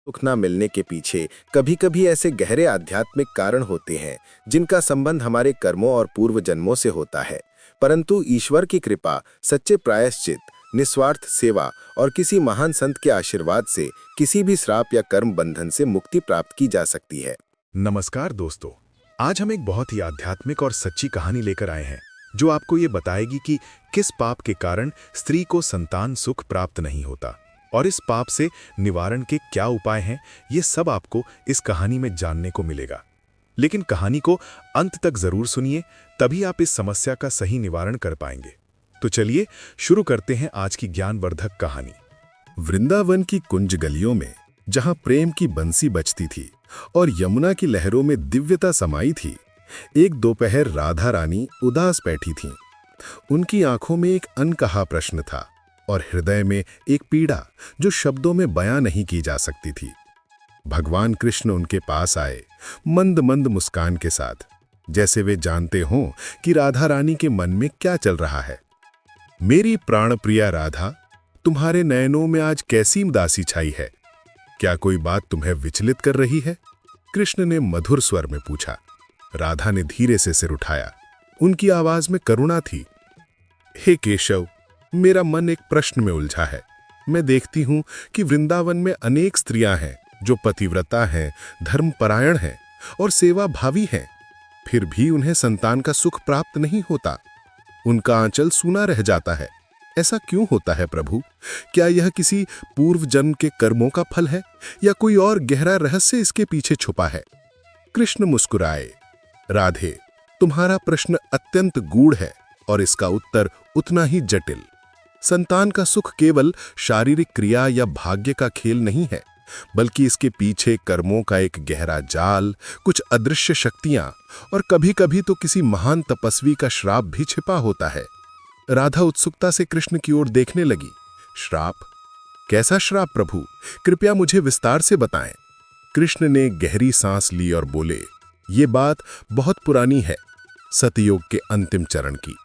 सुख न मिलने के पीछे कभी-कभी ऐसे गहरे आध्यात्मिक कारण होते हैं जिनका संबंध हमारे कर्मों और पूर्व जन्मों से होता है। परंतु ईश्वर की कृपा, सच्चे प्रायश्चित, निस्वार्थ सेवा और किसी महान संत के आशीर्वाद से किसी भी श्राप या कर्म बंधन से मुक्ति प्राप्त की जा सकती है। नमस्कार दोस्तों, आज हम एक बहुत ही आध्यात्मिक और सच्ची कहानी लेकर आए हैं जो आपको ये बताएगी कि किस पाप के कारण स्त्री को संतान सुख प्राप्त नहीं होता और इस पाप से निवारण के क्या उपाय हैं। ये सब आपको इस कहानी में जानने को मिलेगा। लेकिन कहानी को अंत तक जरूर सुनिए, तभी आप इस समस्या का सही निवारण कर पाएंगे। तो चलिए शुरू करते हैं आज की ज्ञानवर्धक कहानी। वृंदावन की कुंज गलियों में, जहां प्रेम की बंसी बजती थी और यमुना की लहरों में दिव्यता समाई थी, एक दोपहर राधा रानी उदास बैठी थीं। उनकी आंखों में एक अनकहा प्रश्न था और हृदय में एक पीड़ा जो शब्दों में बयां नहीं की जा सकती थी। भगवान कृष्ण उनके पास आए, मंद मंद मुस्कान के साथ, जैसे वे जानते हों कि राधा रानी के मन में क्या चल रहा है। मेरी प्राणप्रिया राधा, तुम्हारे नयनों में आज कैसी उदासी छाई है? क्या कोई बात तुम्हें विचलित कर रही है? कृष्ण ने मधुर स्वर में पूछा। राधा ने धीरे से सिर उठाया। उनकी आवाज में करुणा थी। हे केशव, मेरा मन एक प्रश्न में उलझा है। मैं देखती हूं कि वृंदावन में अनेक स्त्रियां हैं जो पतिव्रता हैं, धर्मपरायण हैं और सेवा भावी हैं, फिर भी उन्हें संतान का सुख प्राप्त नहीं होता। उनका आंचल सूना रह जाता है। ऐसा क्यों होता है प्रभु? क्या यह किसी पूर्व जन्म के कर्मों का फल है या कोई और गहरा रहस्य इसके पीछे छुपा है? कृष्ण मुस्कुराए। राधे, तुम्हारा प्रश्न अत्यंत गूढ़ है और इसका उत्तर उतना ही जटिल। संतान का सुख केवल शारीरिक क्रिया या भाग्य का खेल नहीं है, बल्कि इसके पीछे कर्मों का एक गहरा जाल, कुछ अदृश्य शक्तियां और कभी-कभी तो किसी महान तपस्वी का श्राप भी छिपा होता है। राधा उत्सुकता से कृष्ण की ओर देखने लगी। श्राप? कैसा श्राप प्रभु? कृपया मुझे विस्तार से बताएं। कृष्ण ने गहरी सांस ली और बोले, ये बात बहुत पुरानी है, सतयुग के अंतिम चरण की।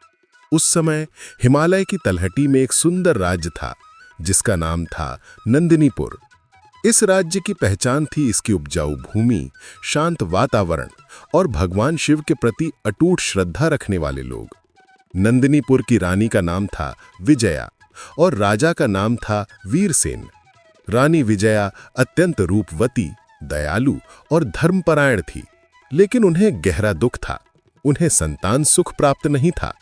उस समय हिमालय की तलहटी में एक सुंदर राज्य था जिसका नाम था नंदिनीपुर। इस राज्य की पहचान थी इसकी उपजाऊ भूमि, शांत वातावरण और भगवान शिव के प्रति अटूट श्रद्धा रखने वाले लोग। नंदिनीपुर की रानी का नाम था विजया और राजा का नाम था वीरसेन। रानी विजया अत्यंत रूपवती, दयालु और धर्मपरायण थी, लेकिन उन्हें गहरा दुख था। उन्हें संतान सुख प्राप्त नहीं था।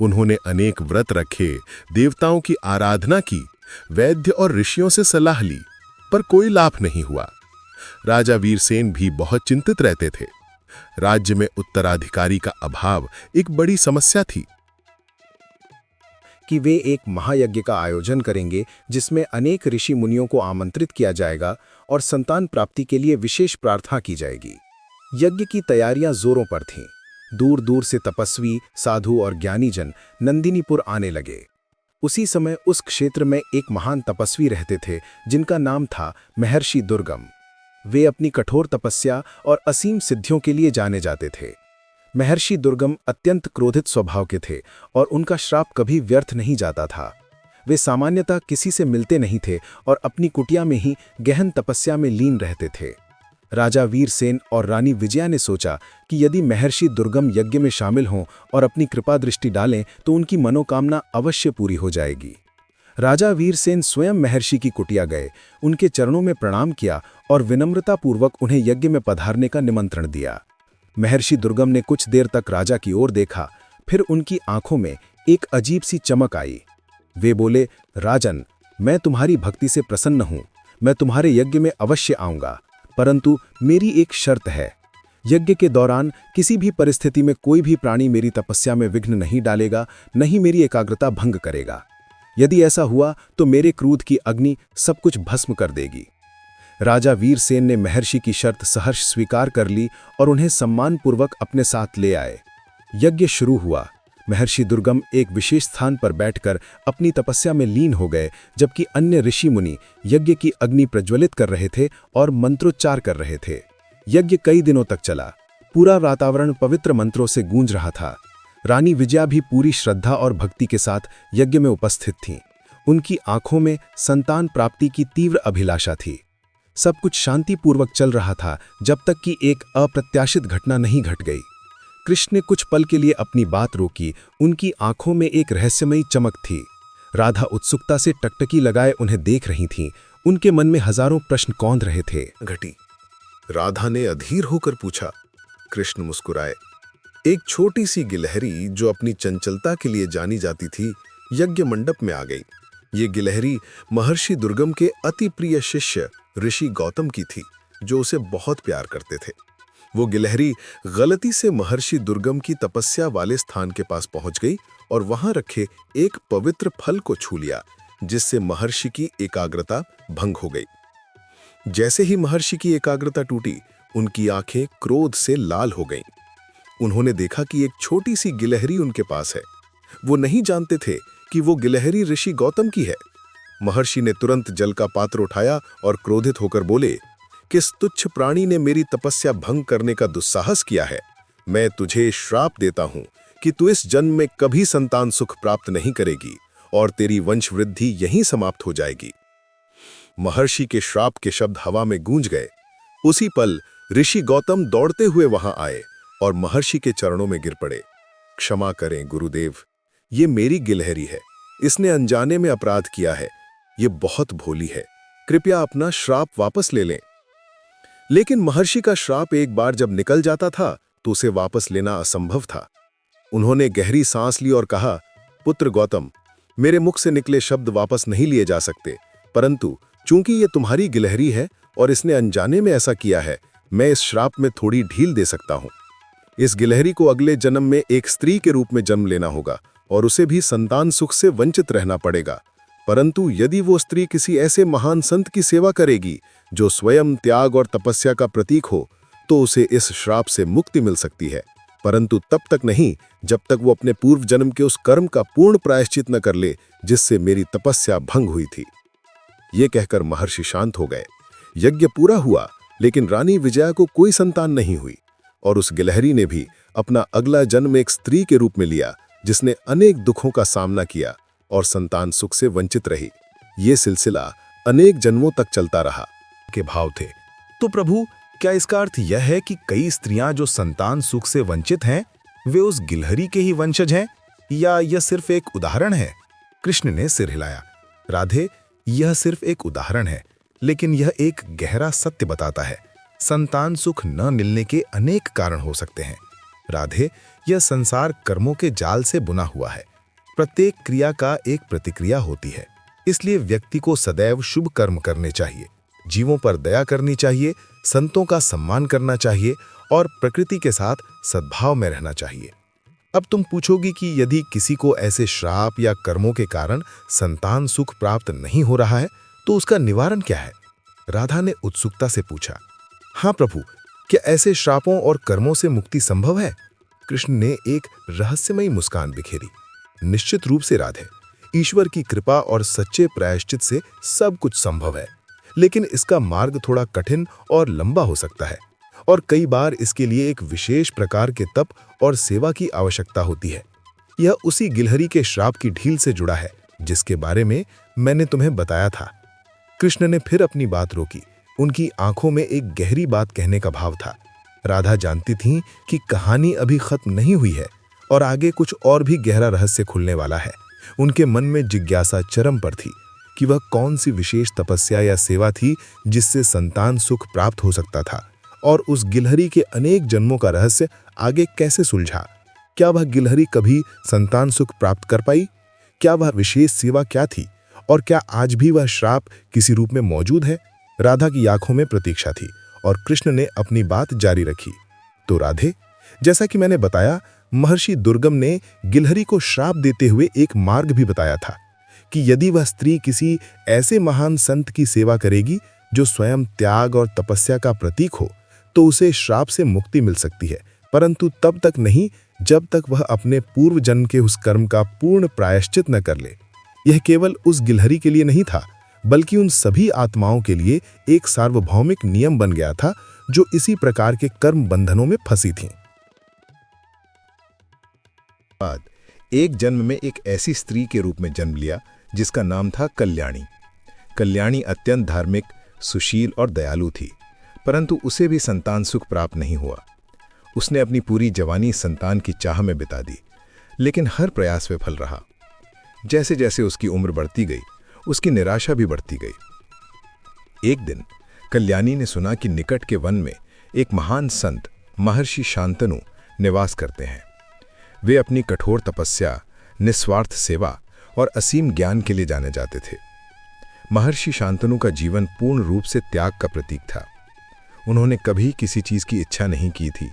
उन्होंने अनेक व्रत रखे, देवताओं की आराधना की, वैद्य और ऋषियों से सलाह ली, पर कोई लाभ नहीं हुआ। राजा वीरसेन भी बहुत चिंतित रहते थे। राज्य में उत्तराधिकारी का अभाव एक बड़ी समस्या थी कि वे एक महायज्ञ का आयोजन करेंगे जिसमें अनेक ऋषि मुनियों को आमंत्रित किया जाएगा और संतान प्राप्ति के लिए विशेष प्रार्थना की जाएगी। यज्ञ की तैयारियां जोरों पर थीं। दूर दूर से तपस्वी, साधु और ज्ञानीजन नंदिनीपुर आने लगे। उसी समय उस क्षेत्र में एक महान तपस्वी रहते थे जिनका नाम था महर्षि दुर्गम। वे अपनी कठोर तपस्या और असीम सिद्धियों के लिए जाने जाते थे। महर्षि दुर्गम अत्यंत क्रोधित स्वभाव के थे और उनका श्राप कभी व्यर्थ नहीं जाता था। वे सामान्यतः किसी से मिलते नहीं थे और अपनी कुटिया में ही गहन तपस्या में लीन रहते थे। राजा वीरसेन और रानी विजया ने सोचा कि यदि महर्षि दुर्गम यज्ञ में शामिल हों और अपनी कृपा दृष्टि डालें तो उनकी मनोकामना अवश्य पूरी हो जाएगी। राजा वीरसेन स्वयं महर्षि की कुटिया गए, उनके चरणों में प्रणाम किया और विनम्रतापूर्वक उन्हें यज्ञ में पधारने का निमंत्रण दिया। महर्षि दुर्गम ने कुछ देर तक राजा की ओर देखा, फिर उनकी आंखों में एक अजीब सी चमक आई। वे बोले, राजन, मैं तुम्हारी भक्ति से प्रसन्न हूं। मैं तुम्हारे यज्ञ में अवश्य आऊंगा, परंतु मेरी एक शर्त है। यज्ञ के दौरान किसी भी परिस्थिति में कोई भी प्राणी मेरी तपस्या में विघ्न नहीं डालेगा, न ही मेरी एकाग्रता भंग करेगा। यदि ऐसा हुआ तो मेरे क्रोध की अग्नि सब कुछ भस्म कर देगी। राजा वीरसेन ने महर्षि की शर्त सहर्ष स्वीकार कर ली और उन्हें सम्मानपूर्वक अपने साथ ले आए। यज्ञ शुरू हुआ। महर्षि दुर्गम एक विशेष स्थान पर बैठकर अपनी तपस्या में लीन हो गए, जबकि अन्य ऋषि मुनि यज्ञ की अग्नि प्रज्वलित कर रहे थे और मंत्रोच्चार कर रहे थे। यज्ञ कई दिनों तक चला। पूरा वातावरण पवित्र मंत्रों से गूंज रहा था। रानी विजया भी पूरी श्रद्धा और भक्ति के साथ यज्ञ में उपस्थित थीं। उनकी आंखों में संतान प्राप्ति की तीव्र अभिलाषा थी। सब कुछ शांतिपूर्वक चल रहा था जब तक कि एक अप्रत्याशित घटना नहीं घट गई। कृष्ण ने कुछ पल के लिए अपनी बात रोकी। उनकी आंखों में एक रहस्यमयी चमक थी। राधा उत्सुकता से टकटकी लगाए उन्हें देख रही थीं। उनके मन में हजारों प्रश्न कौंध रहे थे। घटी, राधा ने अधीर होकर पूछा। कृष्ण मुस्कुराए। एक छोटी सी गिलहरी जो अपनी चंचलता के लिए जानी जाती थी, यज्ञ मंडप में आ गई। ये गिलहरी महर्षि दुर्गम के अति प्रिय शिष्य ऋषि गौतम की थी, जो उसे बहुत प्यार करते थे। वो गिलहरी गलती से महर्षि दुर्गम की तपस्या वाले स्थान के पास पहुंच गई और वहां रखे एक पवित्र फल को छू लिया, जिससे महर्षि की एकाग्रता भंग हो गई। जैसे ही महर्षि की एकाग्रता टूटी, उनकी आंखें क्रोध से लाल हो गईं। उन्होंने देखा कि एक छोटी सी गिलहरी उनके पास है। वो नहीं जानते थे कि वो गिलहरी ऋषि गौतम की है। महर्षि ने तुरंत जल का पात्र उठाया और क्रोधित होकर बोले, किस तुच्छ प्राणी ने मेरी तपस्या भंग करने का दुस्साहस किया है। मैं तुझे श्राप देता हूं कि तू इस जन्म में कभी संतान सुख प्राप्त नहीं करेगी और तेरी वंश वृद्धि यहीं समाप्त हो जाएगी। महर्षि के श्राप के शब्द हवा में गूंज गए। उसी पल ऋषि गौतम दौड़ते हुए वहां आए और महर्षि के चरणों में गिर पड़े। क्षमा करें गुरुदेव, ये मेरी गिलहरी है। इसने अनजाने में अपराध किया है। ये बहुत भोली है। कृपया अपना श्राप वापस ले लें। लेकिन महर्षि का श्राप एक बार जब निकल जाता था तो उसे वापस लेना असंभव था। उन्होंने गहरी सांस ली और कहा, पुत्र गौतम, मेरे मुख से निकले शब्द वापस नहीं लिए जा सकते, परंतु चूंकि ये तुम्हारी गिलहरी है और इसने अनजाने में ऐसा किया है, मैं इस श्राप में थोड़ी ढील दे सकता हूं। इस गिलहरी को अगले जन्म में एक स्त्री के रूप में जन्म लेना होगा और उसे भी संतान सुख से वंचित रहना पड़ेगा। परंतु यदि वो स्त्री किसी ऐसे महान संत की सेवा करेगी जो स्वयं त्याग और तपस्या का प्रतीक हो, तो उसे इस श्राप से मुक्ति मिल सकती है, परंतु तब तक नहीं जब तक वो अपने पूर्व जन्म के उस कर्म का पूर्ण प्रायश्चित न कर ले जिससे मेरी तपस्या भंग हुई थी। ये कहकर महर्षि शांत हो गए। यज्ञ पूरा हुआ, लेकिन रानी विजया को कोई संतान नहीं हुई और उस गिलहरी ने भी अपना अगला जन्म एक स्त्री के रूप में लिया, जिसने अनेक दुखों का सामना किया और संतान सुख से वंचित रही। ये सिलसिला अनेक जन्मों तक चलता रहा। के भाव थे। तो प्रभु, क्या इसका अर्थ यह है कि कई स्त्रियां जो संतान सुख से वंचित हैं, वे उस गिलहरी के ही वंशज हैं, या यह सिर्फ एक उदाहरण है? कृष्ण ने सिर हिलाया। राधे, यह सिर्फ एक उदाहरण है, लेकिन यह एक गहरा सत्य बताता है। संतान सुख न मिलने के अनेक कारण हो सकते हैं। राधे, यह संसार कर्मों के जाल से बुना हुआ है। प्रत्येक क्रिया का एक प्रतिक्रिया होती है, इसलिए व्यक्ति को सदैव शुभ कर्म करने चाहिए, जीवों पर दया करनी चाहिए, संतों का सम्मान करना चाहिए और प्रकृति के साथ सद्भाव में रहना चाहिए। अब तुम पूछोगी कि यदि किसी को ऐसे श्राप या कर्मों के कारण संतान सुख प्राप्त नहीं हो रहा है, तो उसका निवारण क्या है? राधा ने उत्सुकता से पूछा। हाँ प्रभु, क्या ऐसे श्रापों और कर्मों से मुक्ति संभव है? कृष्ण ने एक रहस्यमयी मुस्कान बिखेरी। निश्चित रूप से राधे, ईश्वर की कृपा और सच्चे प्रायश्चित से सब कुछ संभव है, लेकिन इसका मार्ग थोड़ा कठिन और लंबा हो सकता है और कई बार इसके लिए एक विशेष प्रकार के तप और सेवा की आवश्यकता होती है। यह उसी गिलहरी के श्राप की ढील से जुड़ा है जिसके बारे में मैंने तुम्हें बताया था। कृष्ण ने फिर अपनी बात रोकी। उनकी आंखों में एक गहरी बात कहने का भाव था। राधा जानती थीं कि कहानी अभी खत्म नहीं हुई है और आगे कुछ और भी गहरा रहस्य खुलने वाला है। उनके मन में जिज्ञासा चरम पर थी कि वह कौन सी विशेष तपस्या या सेवा थी जिससे संतान सुख प्राप्त हो सकता था, और उस गिलहरी के अनेक जन्मों का रहस्य आगे कैसे सुलझा। क्या वह गिलहरी कभी संतान सुख प्राप्त कर पाई? क्या वह विशेष सेवा क्या थी? और क्या आज भी वह श्राप किसी रूप में मौजूद है? राधा की आंखों में प्रतीक्षा थी और कृष्ण ने अपनी बात जारी रखी। तो राधे, जैसा कि मैंने बताया, महर्षि दुर्गम ने गिलहरी को श्राप देते हुए एक मार्ग भी बताया था कि यदि वह स्त्री किसी ऐसे महान संत की सेवा करेगी जो स्वयं त्याग और तपस्या का प्रतीक हो, तो उसे श्राप से मुक्ति मिल सकती है, परंतु तब तक नहीं जब तक वह अपने पूर्व जन्म के उस कर्म का पूर्ण प्रायश्चित न कर ले। यह केवल उस गिलहरी के लिए नहीं था, बल्कि उन सभी आत्माओं के लिए एक सार्वभौमिक नियम बन गया था जो इसी प्रकार के कर्म बंधनों में फंसी थीं। बाद एक जन्म में एक ऐसी स्त्री के रूप में जन्म लिया जिसका नाम था कल्याणी। कल्याणी अत्यंत धार्मिक, सुशील और दयालु थी, परंतु उसे भी संतान सुख प्राप्त नहीं हुआ। उसने अपनी पूरी जवानी संतान की चाह में बिता दी, लेकिन हर प्रयास विफल रहा। जैसे जैसे उसकी उम्र बढ़ती गई, उसकी निराशा भी बढ़ती गई। एक दिन कल्याणी ने सुना कि निकट के वन में एक महान संत महर्षि शांतनु निवास करते हैं। वे अपनी कठोर तपस्या, निस्वार्थ सेवा और असीम ज्ञान के लिए जाने जाते थे। महर्षि शांतनु का जीवन पूर्ण रूप से त्याग का प्रतीक था। उन्होंने कभी किसी चीज की इच्छा नहीं की थी,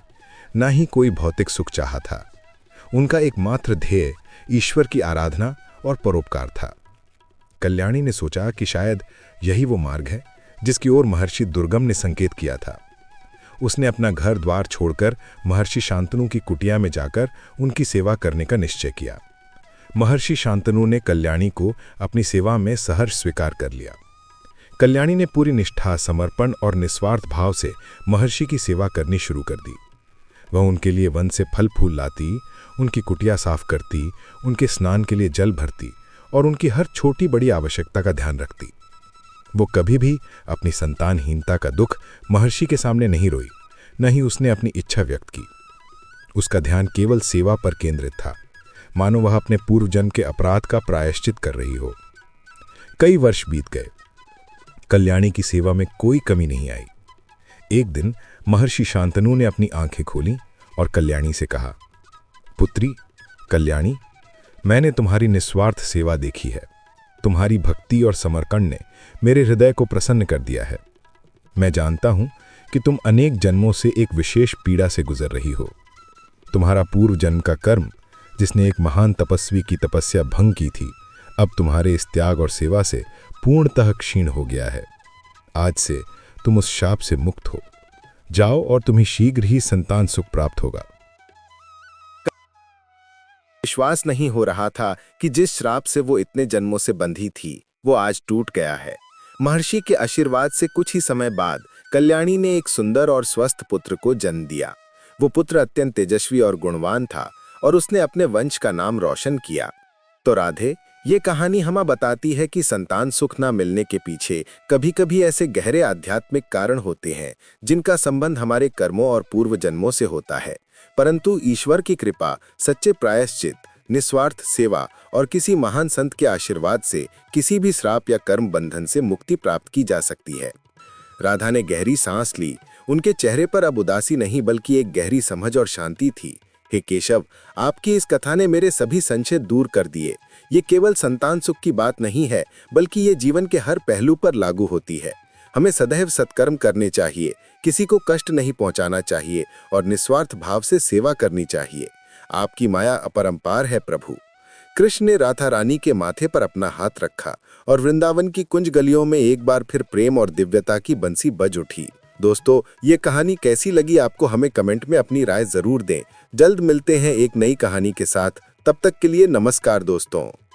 ना ही कोई भौतिक सुख चाहा था। उनका एकमात्र ध्येय ईश्वर की आराधना और परोपकार था। कल्याणी ने सोचा कि शायद यही वो मार्ग है जिसकी ओर महर्षि दुर्गम ने संकेत किया था। उसने अपना घर द्वार छोड़कर महर्षि शांतनु की कुटिया में जाकर उनकी सेवा करने का निश्चय किया। महर्षि शांतनु ने कल्याणी को अपनी सेवा में सहर्ष स्वीकार कर लिया। कल्याणी ने पूरी निष्ठा, समर्पण और निस्वार्थ भाव से महर्षि की सेवा करनी शुरू कर दी। वह उनके लिए वन से फल फूल लाती, उनकी कुटिया साफ करती, उनके स्नान के लिए जल भरती और उनकी हर छोटी बड़ी आवश्यकता का ध्यान रखती। वो कभी भी अपनी संतानहीनता का दुख महर्षि के सामने नहीं रोई, न ही उसने अपनी इच्छा व्यक्त की। उसका ध्यान केवल सेवा पर केंद्रित था, मानो वह अपने पूर्व जन्म के अपराध का प्रायश्चित कर रही हो। कई वर्ष बीत गए, कल्याणी की सेवा में कोई कमी नहीं आई। एक दिन महर्षि शांतनु ने अपनी आंखें खोलीं और कल्याणी से कहा, पुत्री कल्याणी, मैंने तुम्हारी निस्वार्थ सेवा देखी है। तुम्हारी भक्ति और समर्पण ने मेरे हृदय को प्रसन्न कर दिया है। मैं जानता हूं कि तुम अनेक जन्मों से एक विशेष पीड़ा से गुजर रही हो। तुम्हारा पूर्व जन्म का कर्म, जिसने एक महान तपस्वी की तपस्या भंग की थी, अब तुम्हारे इस त्याग और सेवा से पूर्णतः क्षीण हो गया है। आज से तुम उस शाप से मुक्त हो। जाओ और तुम्हें शीघ्र ही संतान सुख प्राप्त होगा। विश्वास नहीं हो रहा था कि जिस श्राप से वो इतने जन्मों से बंधी थी, वो आज टूट गया है। महर्षि के आशीर्वाद से कुछ ही समय बाद कल्याणी ने एक सुंदर और स्वस्थ पुत्र को जन्म दिया। वो पुत्र अत्यंत तेजस्वी और गुणवान था और उसने अपने वंश का नाम रोशन किया। तो राधे, ये कहानी हमें बताती है कि संतान सुख न मिलने के पीछे कभी कभी ऐसे गहरे आध्यात्मिक कारण होते हैं जिनका संबंध हमारे कर्मों और पूर्व जन्मों से होता है। परंतु ईश्वर की कृपा, सच्चे प्रायश्चित, निस्वार्थ सेवा और किसी महान संत के आशीर्वाद से किसी भी श्राप या कर्म बंधन से मुक्ति प्राप्त की जा सकती है। राधा ने गहरी सांस ली। उनके चेहरे पर अब उदासी नहीं बल्कि एक गहरी समझ और शांति थी। हे केशव, आपकी इस कथा ने मेरे सभी संशय दूर कर दिए। ये केवल संतान सुख की बात नहीं है, बल्कि ये जीवन के हर पहलू पर लागू होती है। हमें सदैव सत्कर्म करने चाहिए, किसी को कष्ट नहीं पहुंचाना चाहिए और निस्वार्थ भाव से सेवा करनी चाहिए। आपकी माया अपरंपार है प्रभु। कृष्ण ने राधा रानी के माथे पर अपना हाथ रखा और वृंदावन की कुंज गलियों में एक बार फिर प्रेम और दिव्यता की बंसी बज उठी। दोस्तों, ये कहानी कैसी लगी आपको हमें कमेंट में अपनी राय जरूर दें। जल्द मिलते हैं एक नई कहानी के साथ। तब तक के लिए नमस्कार दोस्तों।